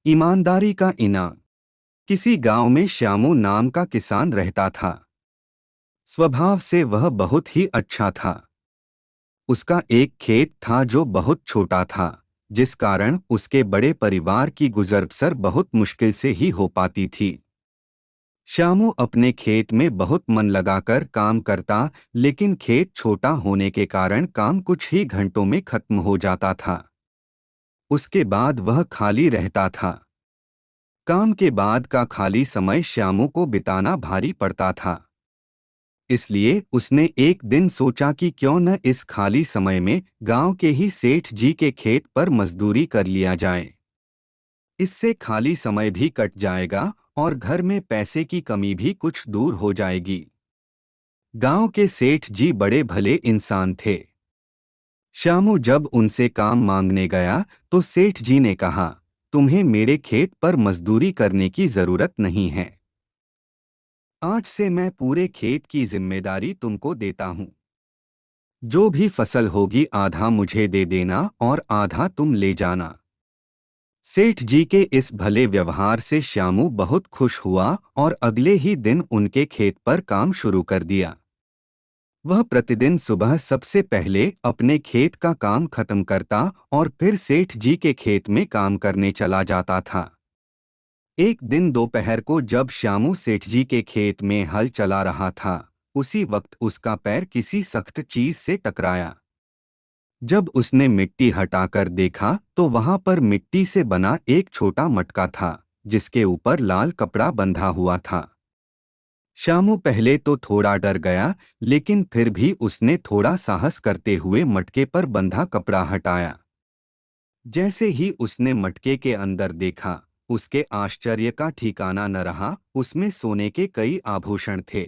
ईमानदारी का इनाम। किसी गांव में श्यामू नाम का किसान रहता था। स्वभाव से वह बहुत ही अच्छा था। उसका एक खेत था जो बहुत छोटा था, जिस कारण उसके बड़े परिवार की गुजर बसर बहुत मुश्किल से ही हो पाती थी। श्यामू अपने खेत में बहुत मन लगाकर काम करता, लेकिन खेत छोटा होने के कारण काम कुछ ही घंटों में खत्म हो जाता था। उसके बाद वह खाली रहता था। काम के बाद का खाली समय श्यामू को बिताना भारी पड़ता था। इसलिए उसने एक दिन सोचा कि क्यों न इस खाली समय में गांव के ही सेठ जी के खेत पर मजदूरी कर लिया जाए। इससे खाली समय भी कट जाएगा और घर में पैसे की कमी भी कुछ दूर हो जाएगी। गांव के सेठ जी बड़े भले इंसान थे। श्यामू जब उनसे काम मांगने गया तो सेठ जी ने कहा, तुम्हें मेरे खेत पर मजदूरी करने की जरूरत नहीं है। आज से मैं पूरे खेत की जिम्मेदारी तुमको देता हूँ। जो भी फसल होगी आधा मुझे दे देना और आधा तुम ले जाना। सेठ जी के इस भले व्यवहार से श्यामू बहुत खुश हुआ और अगले ही दिन उनके खेत पर काम शुरू कर दिया। वह प्रतिदिन सुबह सबसे पहले अपने खेत का काम खत्म करता और फिर सेठ जी के खेत में काम करने चला जाता था। एक दिन दोपहर को जब श्यामू सेठ जी के खेत में हल चला रहा था, उसी वक्त उसका पैर किसी सख्त चीज से टकराया। जब उसने मिट्टी हटाकर देखा तो वहां पर मिट्टी से बना एक छोटा मटका था, जिसके ऊपर लाल कपड़ा बंधा हुआ था। श्यामू पहले तो थोड़ा डर गया, लेकिन फिर भी उसने थोड़ा साहस करते हुए मटके पर बंधा कपड़ा हटाया। जैसे ही उसने मटके के अंदर देखा, उसके आश्चर्य का ठिकाना न रहा। उसमें सोने के कई आभूषण थे।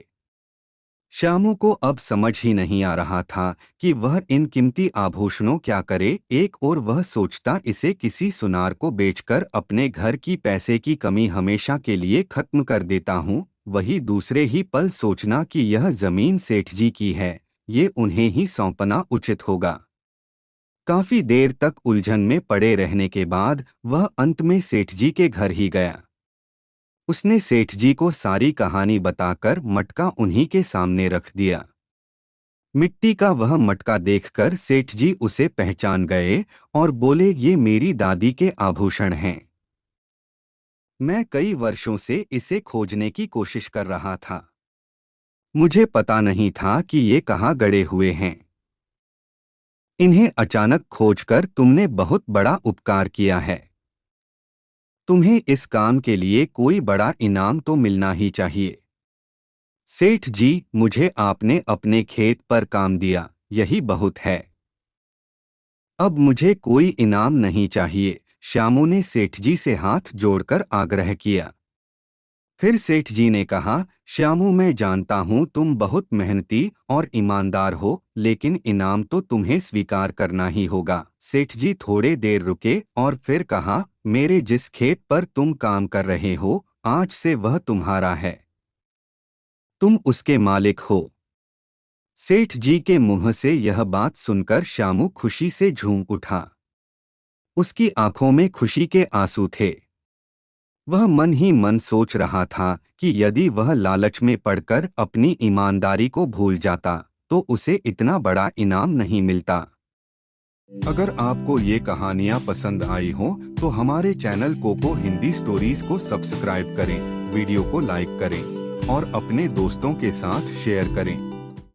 श्यामू को अब समझ ही नहीं आ रहा था कि वह इन कीमती आभूषणों क्या करे। एक और वह सोचता इसे किसी सुनार को बेचकर अपने घर की पैसे की कमी हमेशा के लिए खत्म कर देता हूँ। वही दूसरे ही पल सोचना कि यह जमीन सेठ जी की है, ये उन्हें ही सौंपना उचित होगा। काफी देर तक उलझन में पड़े रहने के बाद वह अंत में सेठ जी के घर ही गया। उसने सेठ जी को सारी कहानी बताकर मटका उन्हीं के सामने रख दिया। मिट्टी का वह मटका देखकर सेठ जी उसे पहचान गए और बोले, ये मेरी दादी के आभूषण हैं। मैं कई वर्षों से इसे खोजने की कोशिश कर रहा था। मुझे पता नहीं था कि ये कहाँ गड़े हुए हैं। इन्हें अचानक खोजकर तुमने बहुत बड़ा उपकार किया है। तुम्हें इस काम के लिए कोई बड़ा इनाम तो मिलना ही चाहिए। सेठ जी, मुझे आपने अपने खेत पर काम दिया, यही बहुत है। अब मुझे कोई इनाम नहीं चाहिए, श्यामू ने सेठ जी से हाथ जोड़कर आग्रह किया। फिर सेठ जी ने कहा, श्यामू, मैं जानता हूँ तुम बहुत मेहनती और ईमानदार हो, लेकिन इनाम तो तुम्हें स्वीकार करना ही होगा। सेठ जी थोड़े देर रुके और फिर कहा, मेरे जिस खेत पर तुम काम कर रहे हो, आज से वह तुम्हारा है। तुम उसके मालिक हो। सेठ जी के मुंह से यह बात सुनकर श्यामू खुशी से झूम उठा। उसकी आंखों में खुशी के आंसू थे। वह मन ही मन सोच रहा था कि यदि वह लालच में पड़कर अपनी ईमानदारी को भूल जाता तो उसे इतना बड़ा इनाम नहीं मिलता। अगर आपको ये कहानियाँ पसंद आई हो तो हमारे चैनल कोको हिंदी स्टोरीज को सब्सक्राइब करें, वीडियो को लाइक करें और अपने दोस्तों के साथ शेयर करें।